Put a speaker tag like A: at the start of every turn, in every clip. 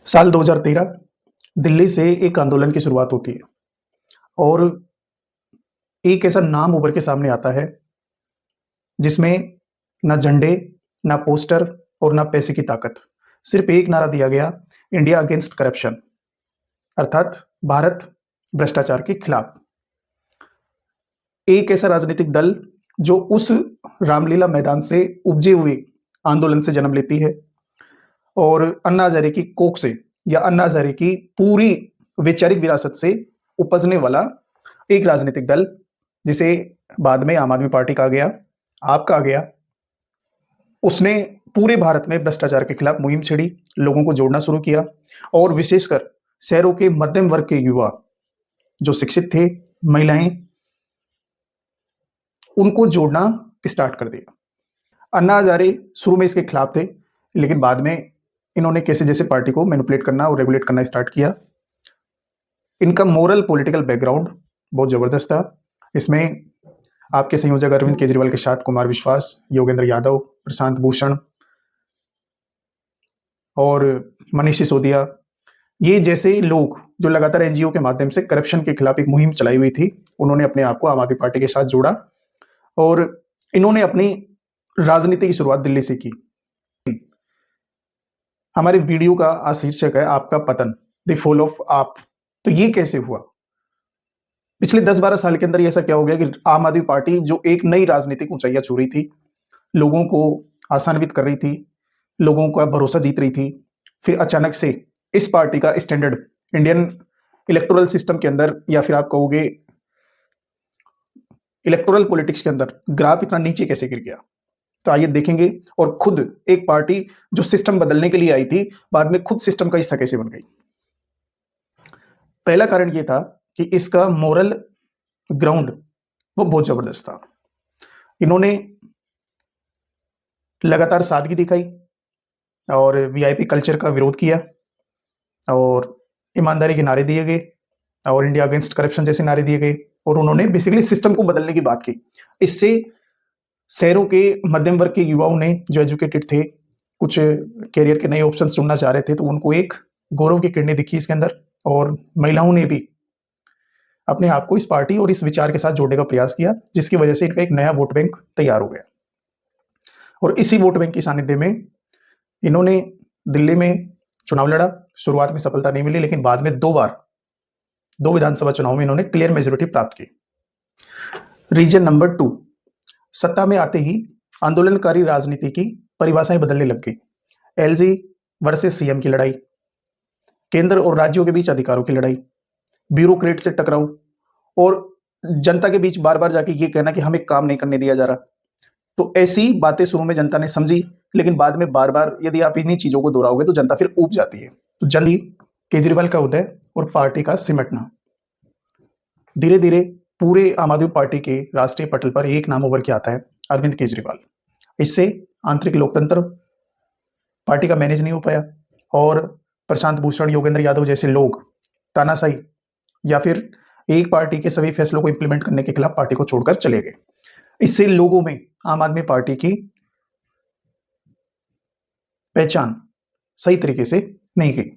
A: साल 2013 दिल्ली से एक आंदोलन की शुरुआत होती है और एक ऐसा नाम उभर के सामने आता है जिसमें ना झंडे, ना पोस्टर और ना पैसे की ताकत। सिर्फ एक नारा दिया गया, इंडिया अगेंस्ट करप्शन, अर्थात भारत भ्रष्टाचार के खिलाफ। एक ऐसा राजनीतिक दल जो उस रामलीला मैदान से उपजे हुए आंदोलन से जन्म लेती है और अन्ना हजारे की कोख से या अन्ना हजारे की पूरी वैचारिक विरासत से उपजने वाला एक राजनीतिक दल, जिसे बाद में आम आदमी पार्टी कहा गया, आप कहा गया। उसने पूरे भारत में भ्रष्टाचार के खिलाफ मुहिम छेड़ी, लोगों को जोड़ना शुरू किया और विशेषकर शहरों के मध्यम वर्ग के युवा जो शिक्षित थे, महिलाएं, उनको जोड़ना स्टार्ट कर दिया। अन्ना हजारे शुरू में इसके खिलाफ थे, लेकिन बाद में इन्होंने कैसे जैसे पार्टी को मैनिपुलेट करना और रेगुलेट करना स्टार्ट किया। इनका मोरल पॉलिटिकल बैकग्राउंड बहुत जबरदस्त था। इसमें आपके संयोजक अरविंद केजरीवाल के साथ कुमार विश्वास, योगेंद्र यादव, प्रशांत भूषण और मनीष सिसोदिया, ये जैसे लोग जो लगातार एनजीओ के माध्यम से करप्शन के खिलाफ एक मुहिम चलाई हुई थी, उन्होंने अपने आप को आम आदमी पार्टी के साथ जोड़ा और इन्होंने अपनी राजनीति की शुरुआत दिल्ली से की। हमारे वीडियो का आज शीर्षक है आपका पतन, द फॉल ऑफ आप। तो ये कैसे हुआ? पिछले 10-12 साल के अंदर ऐसा क्या हो गया कि आम आदमी पार्टी जो एक नई राजनीतिक ऊंचाइयां छू रही थी, लोगों को आसान्वित कर रही थी, लोगों का भरोसा जीत रही थी, फिर अचानक से इस पार्टी का स्टैंडर्ड इंडियन इलेक्टोरल सिस्टम के अंदर, या फिर आप कहोगे इलेक्टोरल पॉलिटिक्स के अंदर, ग्राफ इतना नीचे कैसे गिर गया? तो आइए देखेंगे। और खुद एक पार्टी जो सिस्टम बदलने के लिए आई थी, बाद में खुद सिस्टम का हिस्सा कैसे बन गई। पहला कारण यह था कि इसका मोरल ग्राउंड वो बहुत जबरदस्त था। इन्होंने लगातार सादगी दिखाई और वीआईपी कल्चर का विरोध किया और ईमानदारी के नारे दिए गए और इंडिया अगेंस्ट करप्शन जैसे नारे दिए गए और उन्होंने बेसिकली सिस्टम को बदलने की बात की। इससे शहरों के मध्यम वर्ग के युवाओं ने, जो एजुकेटेड थे, कुछ कैरियर के नए ऑप्शंस चुनना चाह रहे थे, तो उनको एक गौरव की किरणें दिखी इसके अंदर। और महिलाओं ने भी अपने आप को इस पार्टी और इस विचार के साथ जोड़ने का प्रयास किया, जिसकी वजह से इनका एक नया वोट बैंक तैयार हो गया। और इसी वोट बैंक की सानिध्य में इन्होंने दिल्ली में चुनाव लड़ा। शुरुआत में सफलता नहीं मिली, लेकिन बाद में 2 बार 2 विधानसभा चुनाव में इन्होंने क्लियर मेजोरिटी प्राप्त की। रीजन नंबर 2, सत्ता में आते ही आंदोलनकारी राजनीति की परिभाषाएं बदलने लग गई। एलजी वर्सेस सीएम की लड़ाई, केंद्र और राज्यों के बीच अधिकारों की लड़ाई, ब्यूरोक्रेट से टकराव और जनता के बीच बार बार जाके ये कहना कि हमें काम नहीं करने दिया जा रहा। तो ऐसी बातें शुरू में जनता ने समझी, लेकिन बाद में बार बार यदि आप इन्हीं चीजों को दोहराओगे तो जनता फिर ऊब जाती है। तो जल्दी केजरीवाल का उदय और पार्टी का सिमटना, धीरे धीरे पूरे आम आदमी पार्टी के राष्ट्रीय पटल पर एक नाम उभर के आता है, अरविंद केजरीवाल। इससे आंतरिक लोकतंत्र पार्टी का मैनेज नहीं हो पाया और प्रशांत भूषण, योगेंद्र यादव जैसे लोग तानाशाही या फिर एक पार्टी के सभी फैसलों को इंप्लीमेंट करने के खिलाफ पार्टी को छोड़कर चले गए। इससे लोगों में आम आदमी पार्टी की पहचान सही तरीके से नहीं गई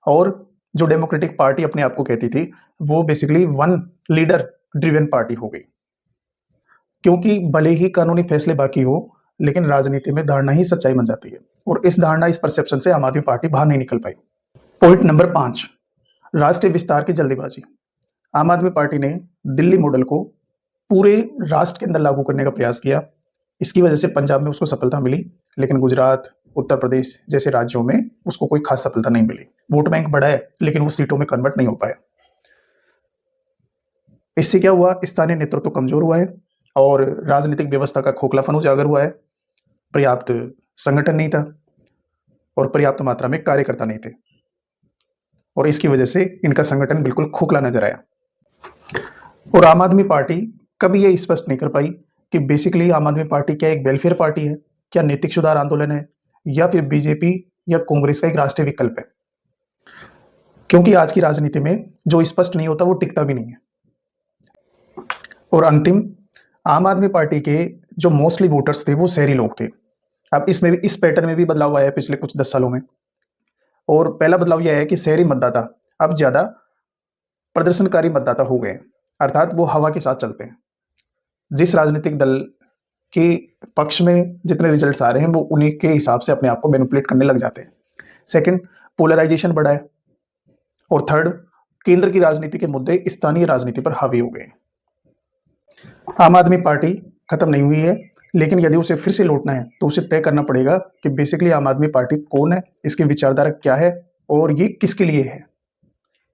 A: और जो डेमोक्रेटिक पार्टी अपने आप को कहती थी, वो basically one leader driven party हो गई। क्योंकि भले ही कानूनी फैसले बाकी हो, लेकिन राजनीति में धारणा ही सच्चाई बन जाती है और इस धारणा, इस परसेप्शन से आम आदमी पार्टी बाहर नहीं निकल पाई। पॉइंट नंबर 5, राष्ट्रीय विस्तार की जल्दीबाजी। आम आदमी पार्टी ने दिल्ली मॉडल को पूरे राष्ट्र के अंदर लागू करने का प्रयास किया। इसकी वजह से पंजाब में उसको सफलता मिली, लेकिन गुजरात, उत्तर प्रदेश जैसे राज्यों में उसको कोई खास सफलता नहीं मिली। वोट बैंक बढ़ा है, लेकिन वो सीटों में कन्वर्ट नहीं हो पाया। इससे क्या हुआ? स्थानीय नेतृत्व कमजोर हुआ है और राजनीतिक व्यवस्था का खोखलापन उजागर हुआ है। पर्याप्त संगठन नहीं था और पर्याप्त मात्रा में कार्यकर्ता नहीं थे और इसकी वजह से इनका संगठन बिल्कुल खोखला नजर आया। और आम आदमी पार्टी कभी यह स्पष्ट नहीं कर पाई कि बेसिकली आम आदमी पार्टी क्या एक वेलफेयर पार्टी है, क्या नैतिक सुधार आंदोलन है, या फिर बीजेपी या कांग्रेस का एक राष्ट्रीय विकल्प है। क्योंकि आज की राजनीति में जो स्पष्ट नहीं होता वो टिकता भी नहीं है। और अंतिम, आम आदमी पार्टी के जो मोस्टली वोटर्स थे वो शहरी लोग थे। अब इसमें भी, इस पैटर्न में भी बदलाव आया है पिछले कुछ 10 सालों में। और पहला बदलाव यह है कि शहरी मतदाता अब ज़्यादा प्रदर्शनकारी मतदाता हो गए हैं, अर्थात वो हवा के साथ चलते हैं। जिस राजनीतिक दल के पक्ष में जितने रिजल्ट्स आ रहे हैं वो उन्हीं के हिसाब से अपने आप को मैनिपुलेट करने लग जाते हैं। सेकंड, पोलराइजेशन बढ़ा है। और थर्ड, केंद्र की राजनीति के मुद्दे स्थानीय राजनीति पर हावी हो गए। आम आदमी पार्टी खत्म नहीं हुई है, लेकिन यदि उसे फिर से लौटना है तो उसे तय करना पड़ेगा कि बेसिकली आम आदमी पार्टी कौन है, इसकी विचारधारा क्या है और ये किसके लिए है।